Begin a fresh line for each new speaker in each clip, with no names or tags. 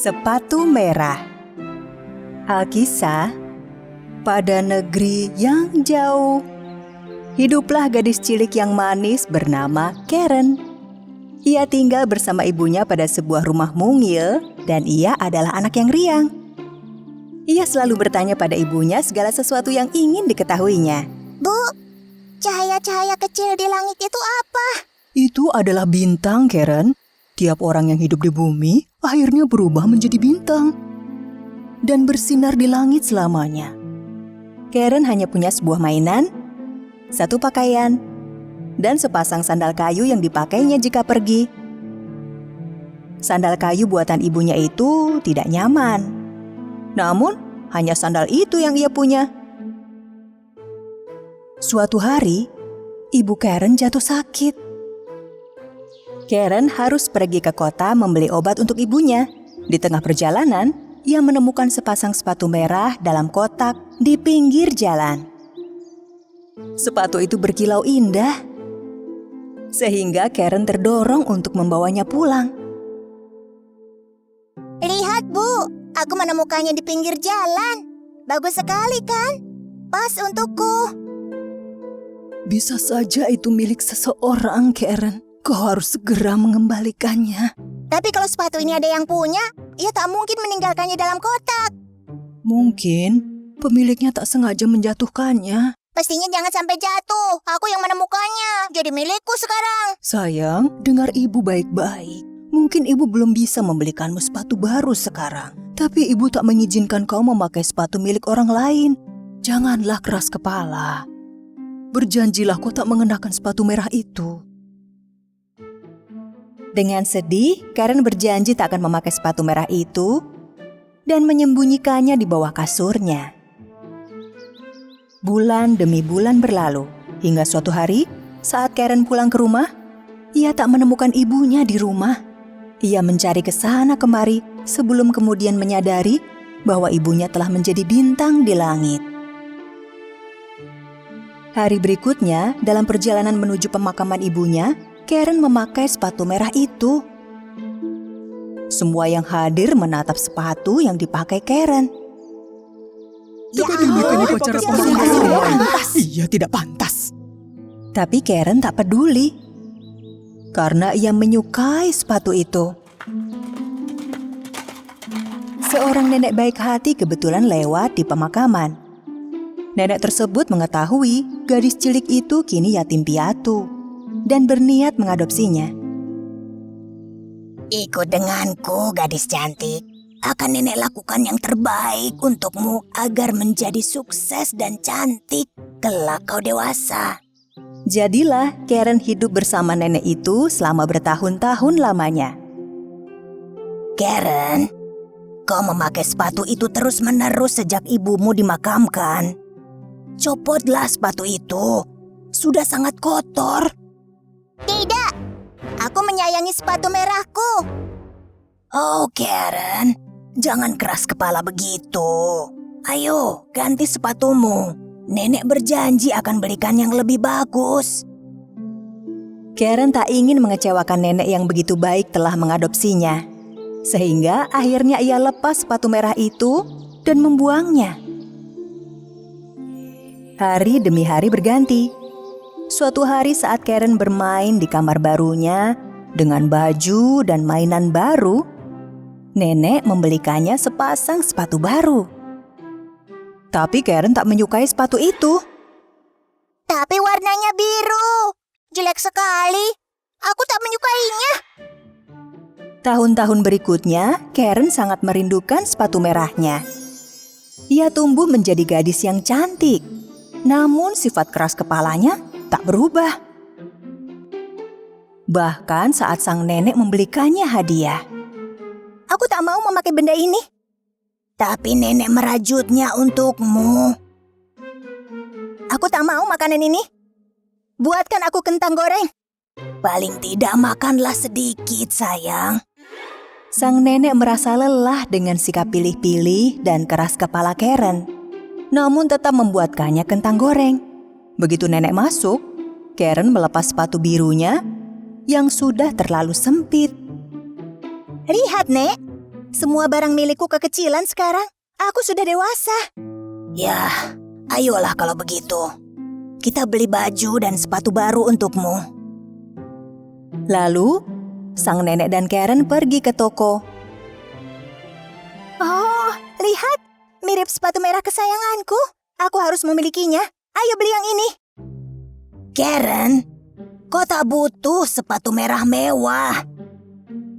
Sepatu merah. Alkisah, pada negeri yang jauh, hiduplah gadis cilik yang manis bernama Karen. Ia tinggal bersama ibunya pada sebuah rumah mungil dan ia adalah anak yang riang. Ia selalu bertanya pada ibunya segala sesuatu yang ingin diketahuinya.
Bu, cahaya-cahaya kecil di langit itu apa?
Itu adalah bintang, Karen. Tiap orang yang hidup di bumi akhirnya berubah menjadi bintang dan bersinar di langit selamanya. Karen hanya punya sebuah mainan, satu pakaian, dan sepasang sandal kayu yang dipakainya jika pergi. Sandal kayu buatan ibunya itu tidak nyaman. Namun, hanya sandal itu yang ia punya. Suatu hari, ibu Karen jatuh sakit. Karen harus pergi ke kota membeli obat untuk ibunya. Di tengah perjalanan, ia menemukan sepasang sepatu merah dalam kotak di pinggir jalan. Sepatu itu berkilau indah, sehingga Karen terdorong untuk membawanya pulang.
Lihat, Bu, aku menemukannya di pinggir jalan. Bagus sekali kan? Pas untukku.
Bisa saja itu milik seseorang, Karen. Kau harus segera mengembalikannya.
Tapi kalau sepatu ini ada yang punya, ia tak mungkin meninggalkannya dalam kotak.
Mungkin pemiliknya tak sengaja menjatuhkannya.
Pastinya jangan sampai jatuh. Aku yang menemukannya. Jadi milikku sekarang.
Sayang, dengar ibu baik-baik. Mungkin ibu belum bisa membelikanmu sepatu baru sekarang. Tapi ibu tak mengizinkan kau memakai sepatu milik orang lain. Janganlah keras kepala. Berjanjilah kau tak mengenakan sepatu merah itu. Dengan sedih, Karen berjanji tak akan memakai sepatu merah itu dan menyembunyikannya di bawah kasurnya. Bulan demi bulan berlalu, hingga suatu hari saat Karen pulang ke rumah, ia tak menemukan ibunya di rumah. Ia mencari ke sana kemari sebelum kemudian menyadari bahwa ibunya telah menjadi bintang di langit. Hari berikutnya, dalam perjalanan menuju pemakaman ibunya, Karen memakai sepatu merah itu. Semua yang hadir menatap sepatu yang dipakai Karen.
Iya, tidak pantas.
Tapi Karen tak peduli, karena ia menyukai sepatu itu. Seorang nenek baik hati kebetulan lewat di pemakaman. Nenek tersebut mengetahui gadis cilik itu kini yatim piatu dan berniat mengadopsinya.
Ikut denganku, gadis cantik. Akan nenek lakukan yang terbaik untukmu agar menjadi sukses dan cantik kelak kau dewasa.
Jadilah Karen hidup bersama nenek itu selama bertahun-tahun lamanya.
Karen, kau memakai sepatu itu terus-menerus sejak ibumu dimakamkan. Copotlah sepatu itu. Sudah sangat kotor. Tidak, aku menyayangi sepatu merahku. Oh, Karen, jangan keras kepala begitu. Ayo, ganti sepatumu. Nenek berjanji akan belikan yang lebih bagus.
Karen tak ingin mengecewakan nenek yang begitu baik telah mengadopsinya. Sehingga akhirnya ia lepas sepatu merah itu dan membuangnya. Hari demi hari berganti. Suatu hari saat Karen bermain di kamar barunya dengan baju dan mainan baru, nenek membelikannya sepasang sepatu baru. Tapi Karen tak menyukai sepatu itu.
Tapi warnanya biru. Jelek sekali. Aku tak menyukainya.
Tahun-tahun berikutnya, Karen sangat merindukan sepatu merahnya. Ia tumbuh menjadi gadis yang cantik. Namun sifat keras kepalanya tak berubah. Bahkan saat sang nenek membelikannya hadiah.
Aku tak mau memakai benda ini. Tapi nenek merajutnya untukmu. Aku tak mau makanan ini. Buatkan aku kentang goreng. Paling tidak makanlah sedikit, sayang.
Sang nenek merasa lelah dengan sikap pilih-pilih dan keras kepala Karen. Namun tetap membuatkannya kentang goreng. Begitu nenek masuk, Karen melepas sepatu birunya yang sudah terlalu sempit.
Lihat, Nek. Semua barang milikku kekecilan sekarang. Aku sudah dewasa. Ya, ayolah kalau begitu. Kita beli baju dan sepatu baru untukmu.
Lalu, sang nenek dan Karen pergi ke toko.
Oh, lihat. Mirip sepatu merah kesayanganku. Aku harus memilikinya. Ayo beli yang ini. Karen, kau tak butuh sepatu merah mewah.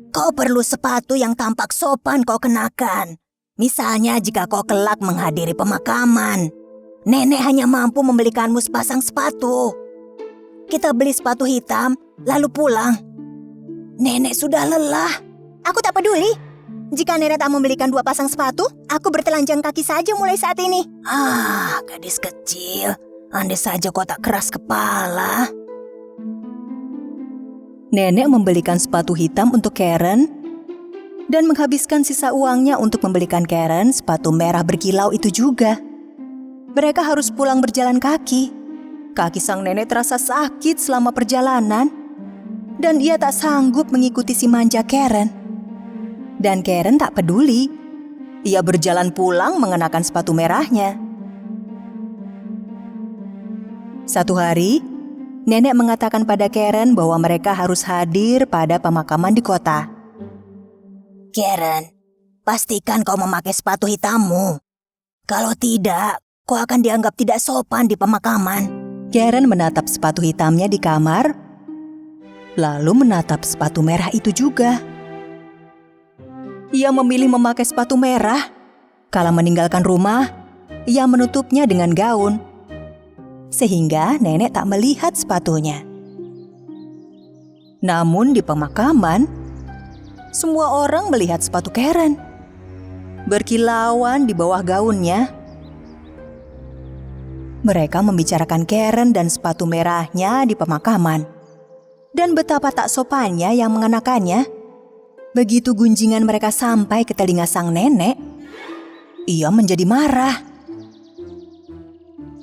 Kau perlu sepatu yang tampak sopan kau kenakan. Misalnya jika kau kelak menghadiri pemakaman. Nenek hanya mampu membelikanmu sepasang sepatu. Kita beli sepatu hitam, lalu pulang. Nenek sudah lelah. Aku tak peduli. Jika nenek tak membelikan 2 pasang sepatu, aku bertelanjang kaki saja mulai saat ini. Gadis kecil. Andai saja kau tak keras kepala.
Nenek membelikan sepatu hitam untuk Karen dan menghabiskan sisa uangnya untuk membelikan Karen sepatu merah berkilau itu juga. Mereka harus pulang berjalan kaki. Kaki sang nenek terasa sakit selama perjalanan dan ia tak sanggup mengikuti si manja Karen. Dan Karen tak peduli. Ia berjalan pulang mengenakan sepatu merahnya. Satu hari, nenek mengatakan pada Karen bahwa mereka harus hadir pada pemakaman di kota.
Karen, pastikan kau memakai sepatu hitammu. Kalau tidak, kau akan dianggap tidak sopan di pemakaman.
Karen menatap sepatu hitamnya di kamar, lalu menatap sepatu merah itu juga. Ia memilih memakai sepatu merah. Kala meninggalkan rumah, ia menutupnya dengan gaun. Sehingga nenek tak melihat sepatunya. Namun di pemakaman, semua orang melihat sepatu Karen. Berkilauan di bawah gaunnya. Mereka membicarakan Karen dan sepatu merahnya di pemakaman. Dan betapa tak sopannya yang mengenakannya. Begitu gunjingan mereka sampai ke telinga sang nenek, ia menjadi marah.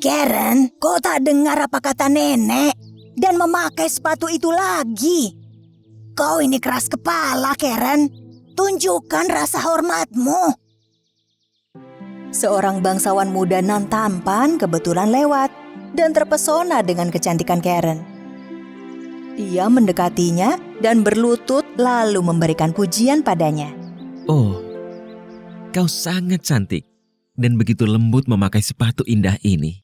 Karen, kau tak dengar apa kata nenek dan memakai sepatu itu lagi. Kau ini keras kepala, Karen. Tunjukkan rasa hormatmu.
Seorang bangsawan muda nan tampan kebetulan lewat dan terpesona dengan kecantikan Karen. Ia mendekatinya dan berlutut lalu memberikan pujian padanya.
Oh, kau sangat cantik dan begitu lembut memakai sepatu indah ini.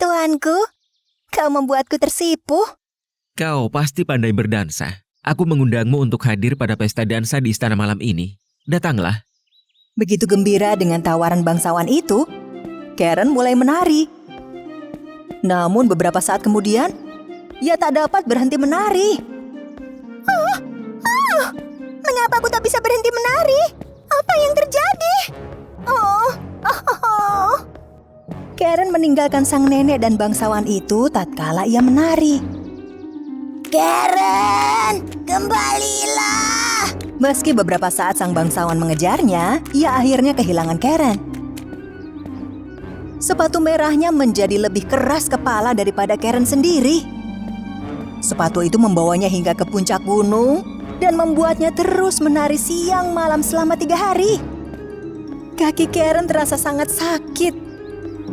Tuanku, kau membuatku tersipu.
Kau pasti pandai berdansa. Aku mengundangmu untuk hadir pada pesta dansa di istana malam ini. Datanglah.
Begitu gembira dengan tawaran bangsawan itu, Karen mulai menari. Namun beberapa saat kemudian, ia tak dapat berhenti menari.
Mengapa aku tak bisa berhenti menari? Apa yang terjadi?
Karen meninggalkan sang nenek dan bangsawan itu tatkala ia menari.
Karen, kembalilah.
Meski beberapa saat sang bangsawan mengejarnya, ia akhirnya kehilangan Karen. Sepatu merahnya menjadi lebih keras kepala daripada Karen sendiri. Sepatu itu membawanya hingga ke puncak gunung dan membuatnya terus menari siang malam selama 3 hari. Kaki Karen terasa sangat sakit,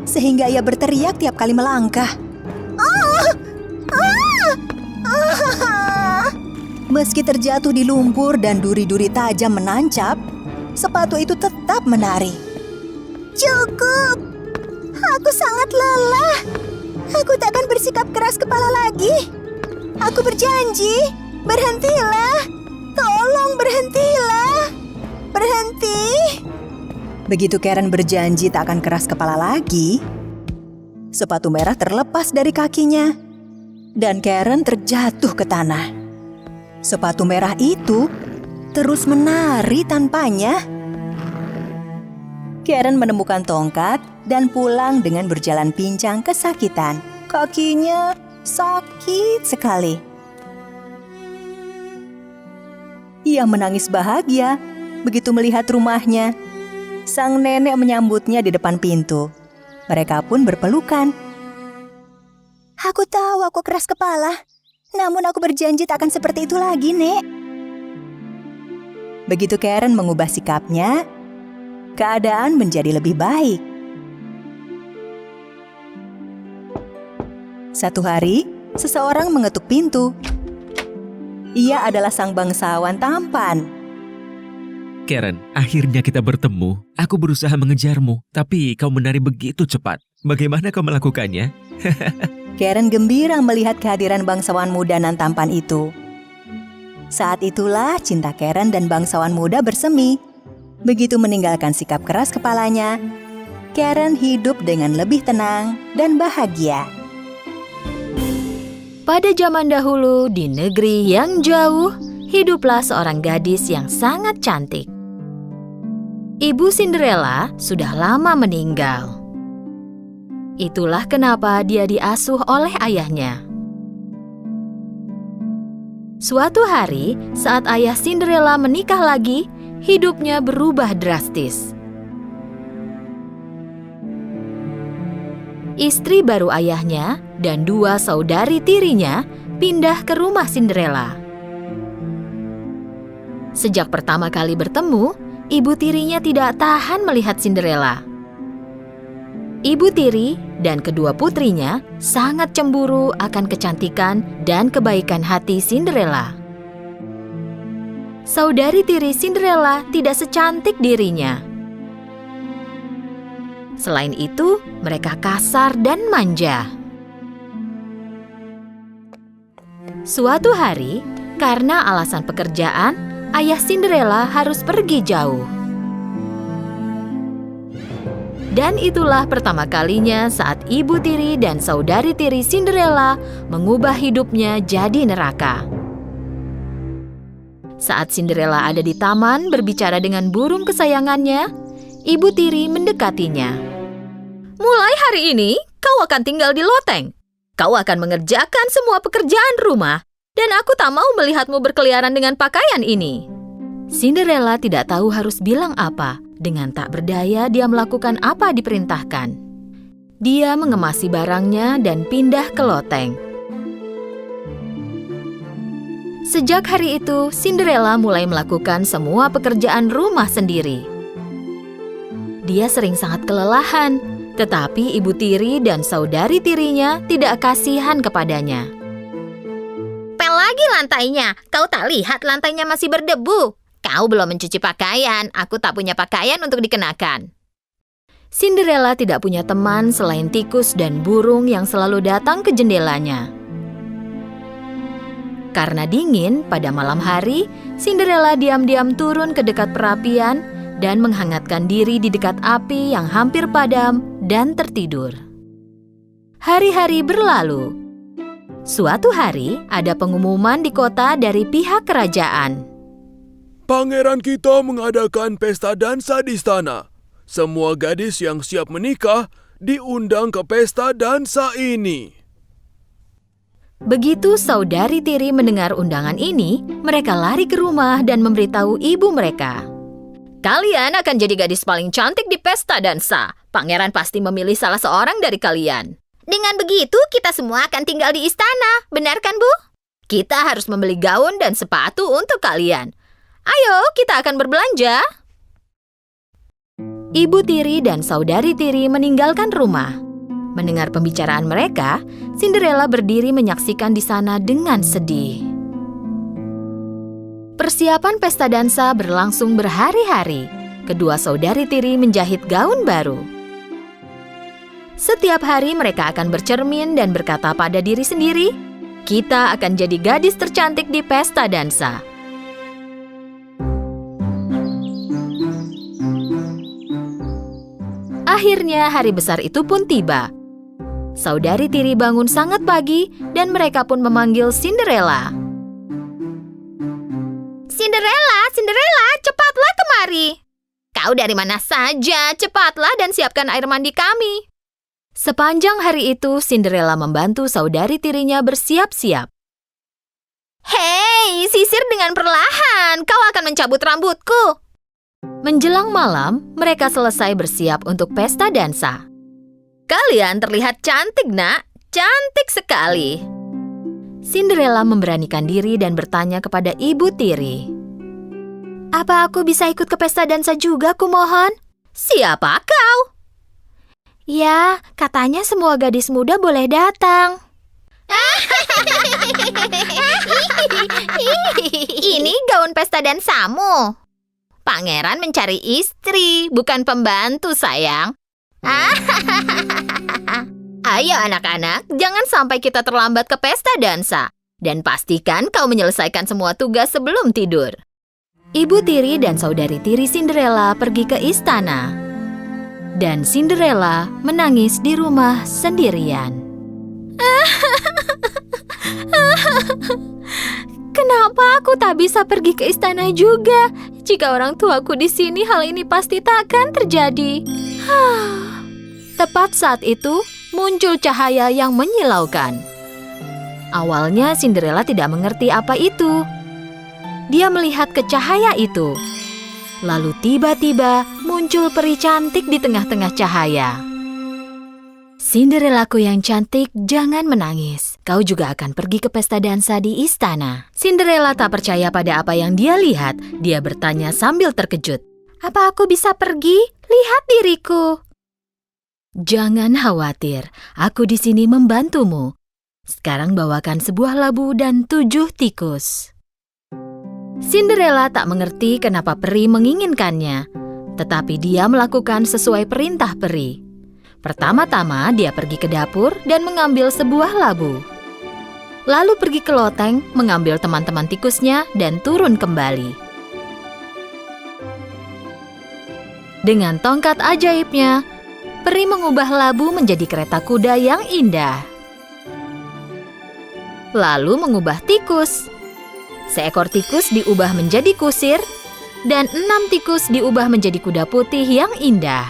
sehingga ia berteriak tiap kali melangkah. Meski terjatuh di lumpur dan duri-duri tajam menancap, sepatu itu tetap menari.
Cukup. Aku sangat lelah. Aku tak akan bersikap keras kepala lagi. Aku berjanji. Berhentilah. Tolong berhentilah. Berhenti.
Begitu Karen berjanji tak akan keras kepala lagi, sepatu merah terlepas dari kakinya dan Karen terjatuh ke tanah. Sepatu merah itu terus menari tanpanya. Karen menemukan tongkat dan pulang dengan berjalan pincang kesakitan. Kakinya sakit sekali. Ia menangis bahagia begitu melihat rumahnya. Sang nenek menyambutnya di depan pintu. Mereka pun berpelukan.
Aku tahu aku keras kepala. Namun aku berjanji tak akan seperti itu lagi, Nek.
Begitu Karen mengubah sikapnya, keadaan menjadi lebih baik. Satu hari, seseorang mengetuk pintu. Ia adalah sang bangsawan tampan.
Karen, akhirnya kita bertemu. Aku berusaha mengejarmu, tapi kau menari begitu cepat. Bagaimana kau melakukannya?
Karen gembira melihat kehadiran bangsawan muda nan tampan itu. Saat itulah cinta Karen dan bangsawan muda bersemi. Begitu meninggalkan sikap keras kepalanya, Karen hidup dengan lebih tenang dan bahagia.
Pada zaman dahulu, di negeri yang jauh, hiduplah seorang gadis yang sangat cantik. Ibu Cinderella sudah lama meninggal. Itulah kenapa dia diasuh oleh ayahnya. Suatu hari, saat ayah Cinderella menikah lagi, hidupnya berubah drastis. Istri baru ayahnya dan 2 saudari tirinya pindah ke rumah Cinderella. Sejak pertama kali bertemu, ibu tirinya tidak tahan melihat Cinderella. Ibu tiri dan kedua putrinya sangat cemburu akan kecantikan dan kebaikan hati Cinderella. Saudari tiri Cinderella tidak secantik dirinya. Selain itu, mereka kasar dan manja. Suatu hari, karena alasan pekerjaan, ayah Cinderella harus pergi jauh. Dan itulah pertama kalinya saat ibu tiri dan saudari tiri Cinderella mengubah hidupnya jadi neraka. Saat Cinderella ada di taman berbicara dengan burung kesayangannya, ibu tiri mendekatinya. "Mulai hari ini, kau akan tinggal di loteng. Kau akan mengerjakan semua pekerjaan rumah, dan aku tak mau melihatmu berkeliaran dengan pakaian ini." Cinderella tidak tahu harus bilang apa. Dengan tak berdaya, dia melakukan apa diperintahkan. Dia mengemasi barangnya dan pindah ke loteng. Sejak hari itu, Cinderella mulai melakukan semua pekerjaan rumah sendiri. Dia sering sangat kelelahan, tetapi ibu tiri dan saudari tirinya tidak kasihan kepadanya.
Pel lagi lantainya. Kau tak lihat lantainya masih berdebu. Kau belum mencuci pakaian. Aku tak punya pakaian untuk dikenakan.
Cinderella tidak punya teman selain tikus dan burung yang selalu datang ke jendelanya. Karena dingin, pada malam hari, Cinderella diam-diam turun ke dekat perapian dan menghangatkan diri di dekat api yang hampir padam dan tertidur. Hari-hari berlalu. Suatu hari, ada pengumuman di kota dari pihak kerajaan.
Pangeran kita mengadakan pesta dansa di istana. Semua gadis yang siap menikah diundang ke pesta dansa ini.
Begitu saudari tiri mendengar undangan ini, mereka lari ke rumah dan memberitahu ibu mereka.
Kalian akan jadi gadis paling cantik di pesta dansa. Pangeran pasti memilih salah seorang dari kalian. Dengan begitu, kita semua akan tinggal di istana. Benar kan, Bu? Kita harus membeli gaun dan sepatu untuk kalian. Ayo, kita akan berbelanja.
Ibu tiri dan saudari tiri meninggalkan rumah. Mendengar pembicaraan mereka, Cinderella berdiri menyaksikan di sana dengan sedih. Persiapan pesta dansa berlangsung berhari-hari. Kedua saudari tiri menjahit gaun baru. Setiap hari mereka akan bercermin dan berkata pada diri sendiri, "Kita akan jadi gadis tercantik di pesta dansa." Akhirnya hari besar itu pun tiba. Saudari tiri bangun sangat pagi dan mereka pun memanggil Cinderella.
Cinderella, Cinderella, cepatlah kemari. Kau dari mana saja? Cepatlah dan siapkan air mandi kami.
Sepanjang hari itu, Cinderella membantu saudari tirinya bersiap-siap.
Hei, sisir dengan perlahan. Kau akan mencabut rambutku.
Menjelang malam, mereka selesai bersiap untuk pesta dansa.
Kalian terlihat cantik, Nak. Cantik sekali.
Cinderella memberanikan diri dan bertanya kepada ibu tiri. Apa aku bisa ikut ke pesta dansa juga, kumohon? Siapa kau? Ya, katanya semua gadis muda boleh datang. Ini gaun pesta dansamu. Pangeran mencari istri, bukan pembantu, sayang. Ayo anak-anak, jangan sampai kita terlambat ke pesta dansa. Dan pastikan kau menyelesaikan semua tugas sebelum tidur. Ibu tiri dan saudari tiri Cinderella pergi ke istana. Dan Cinderella menangis di rumah sendirian. Kenapa aku tak bisa pergi ke istana juga? Jika orang tuaku di sini, hal ini pasti tak akan terjadi. Tepat saat itu, muncul cahaya yang menyilaukan. Awalnya Cinderella tidak mengerti apa itu. Dia melihat ke cahaya itu. Lalu tiba-tiba muncul peri cantik di tengah-tengah cahaya. Cinderellaku yang cantik, jangan menangis. Kau juga akan pergi ke pesta dansa di istana. Cinderella tak percaya pada apa yang dia lihat. Dia bertanya sambil terkejut. Apa aku bisa pergi? Lihat diriku. Jangan khawatir, aku di sini membantumu. Sekarang bawakan sebuah labu dan 7 tikus. Cinderella tak mengerti kenapa peri menginginkannya, tetapi dia melakukan sesuai perintah peri. Pertama-tama dia pergi ke dapur dan mengambil sebuah labu. Lalu pergi ke loteng, mengambil teman-teman tikusnya dan turun kembali. Dengan tongkat ajaibnya, peri mengubah labu menjadi kereta kuda yang indah. Lalu mengubah tikus. Seekor tikus diubah menjadi kusir, dan 6 tikus diubah menjadi kuda putih yang indah.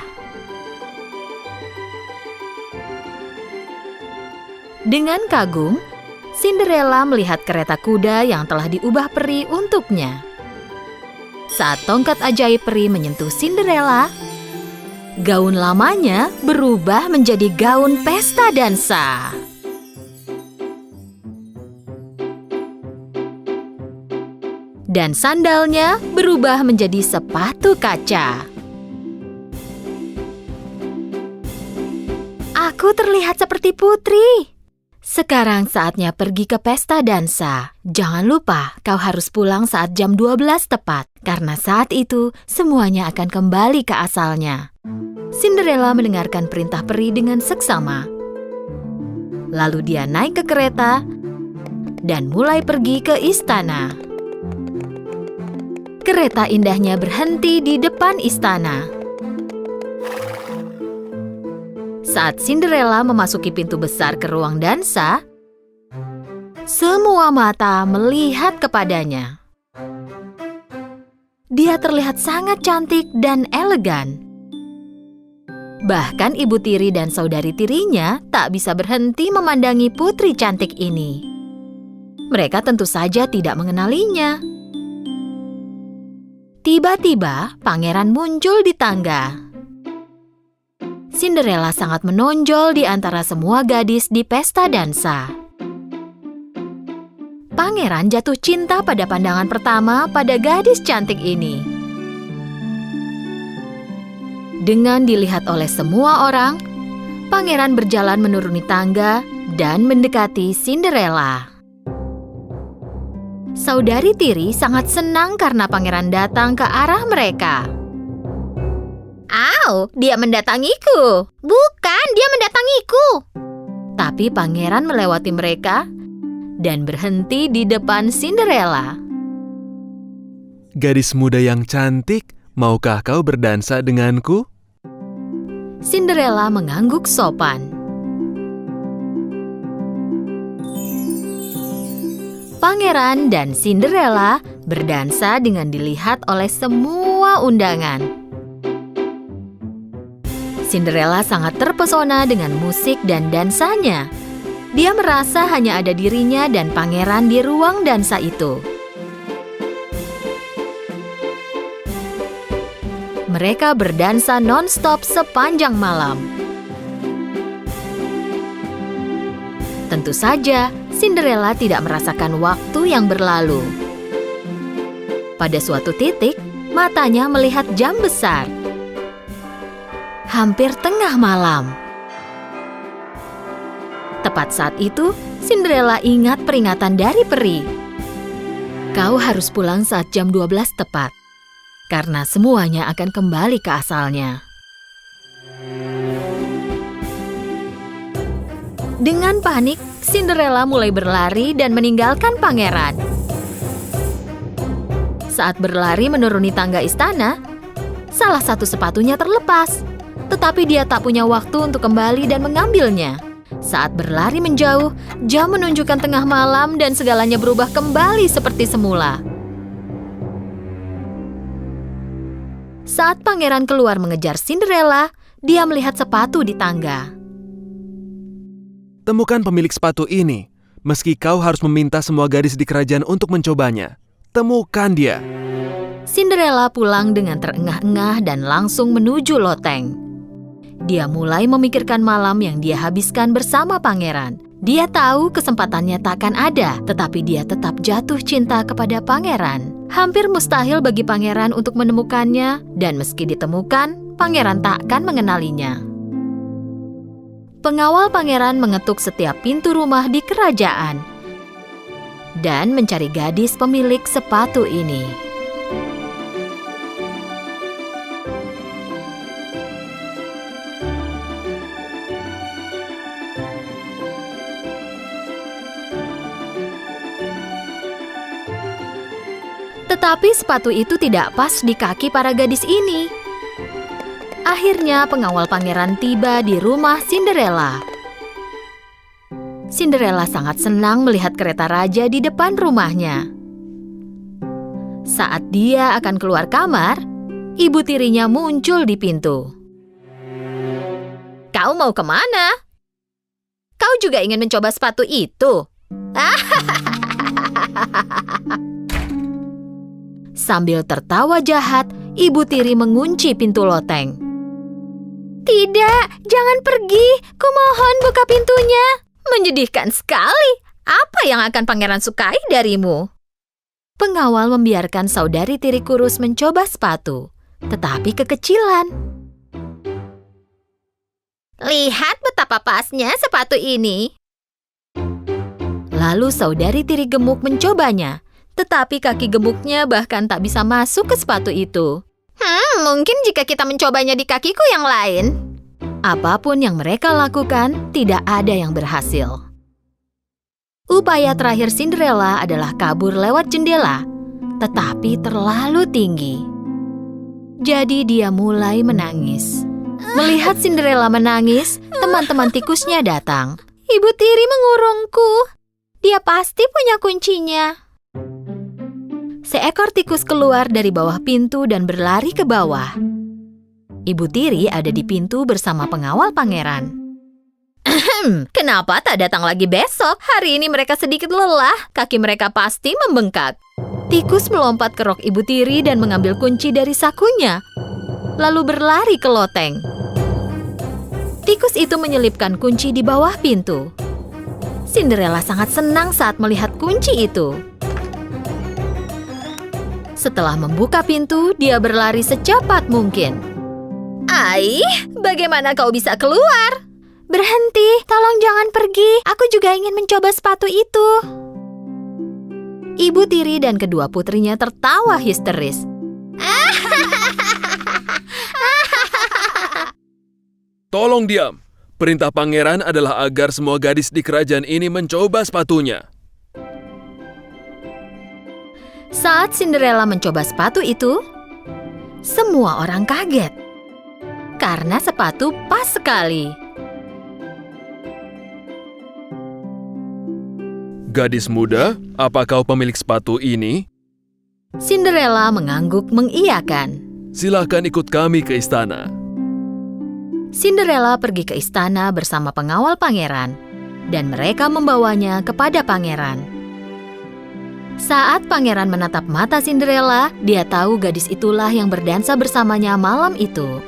Dengan kagum, Cinderella melihat kereta kuda yang telah diubah peri untuknya. Saat tongkat ajaib peri menyentuh Cinderella, gaun lamanya berubah menjadi gaun pesta dansa. Dan sandalnya berubah menjadi sepatu kaca. Aku terlihat seperti putri. Sekarang saatnya pergi ke pesta dansa. Jangan lupa, kau harus pulang saat jam 12 tepat. Karena saat itu, semuanya akan kembali ke asalnya. Cinderella mendengarkan perintah peri dengan seksama. Lalu dia naik ke kereta dan mulai pergi ke istana. Kereta indahnya berhenti di depan istana. Saat Cinderella memasuki pintu besar ke ruang dansa, semua mata melihat kepadanya. Dia terlihat sangat cantik dan elegan. Bahkan ibu tiri dan saudari tirinya tak bisa berhenti memandangi putri cantik ini. Mereka tentu saja tidak mengenalinya. Tiba-tiba, pangeran muncul di tangga. Cinderella sangat menonjol di antara semua gadis di pesta dansa. Pangeran jatuh cinta pada pandangan pertama pada gadis cantik ini. Dengan dilihat oleh semua orang, pangeran berjalan menuruni tangga dan mendekati Cinderella. Saudari tiri sangat senang karena pangeran datang ke arah mereka. Au, dia mendatangiku. Bukan, dia mendatangiku. Tapi pangeran melewati mereka dan berhenti di depan Cinderella.
Gadis muda yang cantik, maukah kau berdansa denganku?
Cinderella mengangguk sopan. Pangeran dan Cinderella berdansa dengan dilihat oleh semua undangan. Cinderella sangat terpesona dengan musik dan dansanya. Dia merasa hanya ada dirinya dan pangeran di ruang dansa itu. Mereka berdansa non-stop sepanjang malam. Tentu saja, Cinderella tidak merasakan waktu yang berlalu. Pada suatu titik, Matanya melihat jam besar. Hampir tengah malam. Tepat saat itu, Cinderella ingat peringatan dari peri. Kau harus pulang saat jam 12 tepat, karena semuanya akan kembali ke asalnya. Dengan panik, Cinderella mulai berlari dan meninggalkan pangeran. Saat berlari menuruni tangga istana, salah satu sepatunya terlepas. Tetapi dia tak punya waktu untuk kembali dan mengambilnya. Saat berlari menjauh, jam menunjukkan tengah malam dan segalanya berubah kembali seperti semula. Saat pangeran keluar mengejar Cinderella, dia melihat sepatu di tangga.
Temukan pemilik sepatu ini. Meski kau harus meminta semua gadis di kerajaan untuk mencobanya, temukan dia.
Cinderella pulang dengan terengah-engah dan langsung menuju loteng. Dia mulai memikirkan malam yang dia habiskan bersama pangeran. Dia tahu kesempatannya takkan ada, tetapi dia tetap jatuh cinta kepada pangeran. Hampir mustahil bagi pangeran untuk menemukannya, dan meski ditemukan, pangeran takkan mengenalinya. Pengawal pangeran mengetuk setiap pintu rumah di kerajaan dan mencari gadis pemilik sepatu ini. Tetapi sepatu itu tidak pas di kaki para gadis ini. Akhirnya pengawal pangeran tiba di rumah Cinderella. Cinderella sangat senang melihat kereta raja di depan rumahnya. Saat dia akan keluar kamar, ibu tirinya muncul di pintu. "Kau mau kemana? Kau juga ingin mencoba sepatu itu?" Sambil tertawa jahat, ibu tiri mengunci pintu loteng. "Tidak, jangan pergi. Kumohon buka pintunya. Menyedihkan sekali. Apa yang akan pangeran sukai darimu?" Pengawal membiarkan saudari tiri kurus mencoba sepatu, tetapi kekecilan. "Lihat betapa pasnya sepatu ini." Lalu saudari tiri gemuk mencobanya, tetapi kaki gemuknya bahkan tak bisa masuk ke sepatu itu. Mungkin jika kita mencobanya di kakiku yang lain." Apapun yang mereka lakukan, tidak ada yang berhasil. Upaya terakhir Cinderella adalah kabur lewat jendela, tetapi terlalu tinggi. Jadi dia mulai menangis. Melihat Cinderella menangis, teman-teman tikusnya datang. "Ibu tiri mengurungku. Dia pasti punya kuncinya." Seekor tikus keluar dari bawah pintu dan berlari ke bawah. Ibu tiri ada di pintu bersama pengawal pangeran. "Kenapa tak datang lagi besok? Hari ini mereka sedikit lelah. Kaki mereka pasti membengkak." Tikus melompat ke rok ibu tiri dan mengambil kunci dari sakunya, lalu berlari ke loteng. Tikus itu menyelipkan kunci di bawah pintu. Cinderella sangat senang saat melihat kunci itu. Setelah membuka pintu, dia berlari secepat mungkin. Bagaimana kau bisa keluar?" "Berhenti, tolong jangan pergi. Aku juga ingin mencoba sepatu itu." Ibu tiri dan kedua putrinya tertawa histeris.
Tolong diam. Perintah pangeran adalah agar semua gadis di kerajaan ini mencoba sepatunya.
Saat Cinderella mencoba sepatu itu, semua orang kaget. Karena sepatu pas sekali.
"Gadis muda, apa kau pemilik sepatu ini?"
Cinderella mengangguk mengiyakan.
"Silakan ikut kami ke istana."
Cinderella pergi ke istana bersama pengawal pangeran, dan mereka membawanya kepada pangeran. Saat pangeran menatap mata Cinderella, dia tahu gadis itulah yang berdansa bersamanya malam itu.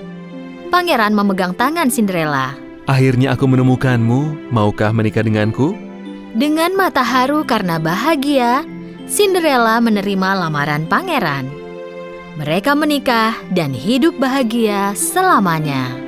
Pangeran memegang tangan Cinderella.
"Akhirnya aku menemukanmu. Maukah menikah denganku?"
Dengan mata haru karena bahagia, Cinderella menerima lamaran pangeran. Mereka menikah dan hidup bahagia selamanya.